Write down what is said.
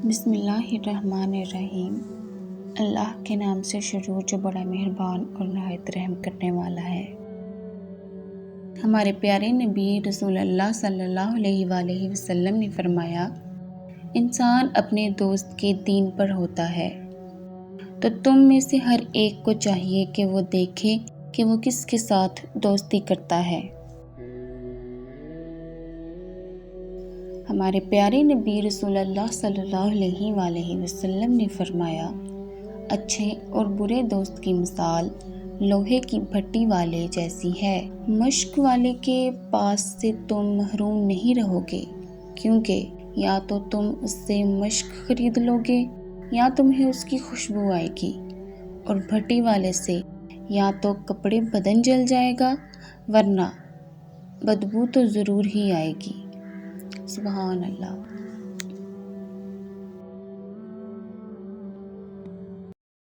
بسم اللہ الرحمن الرحیم۔ اللہ کے نام سے شروع جو بڑا مہربان اور نہایت رحم کرنے والا ہے۔ ہمارے پیارے نبی رسول اللہ صلی اللہ علیہ وآلہ وسلم نے فرمایا، انسان اپنے دوست کے دین پر ہوتا ہے، تو تم میں سے ہر ایک کو چاہیے کہ وہ دیکھے کہ وہ کس کے ساتھ دوستی کرتا ہے۔ ہمارے پیارے نبی رسول اللہ صلی اللہ علیہ وآلہ وسلم نے فرمایا، اچھے اور برے دوست کی مثال لوہے کی بھٹی والے جیسی ہے۔ مشک والے کے پاس سے تم محروم نہیں رہو گے، کیونکہ یا تو تم اس سے مشک خرید لو گے یا تمہیں اس کی خوشبو آئے گی، اور بھٹی والے سے یا تو کپڑے بدن جل جائے گا ورنہ بدبو تو ضرور ہی آئے گی۔ سبحان اللہ۔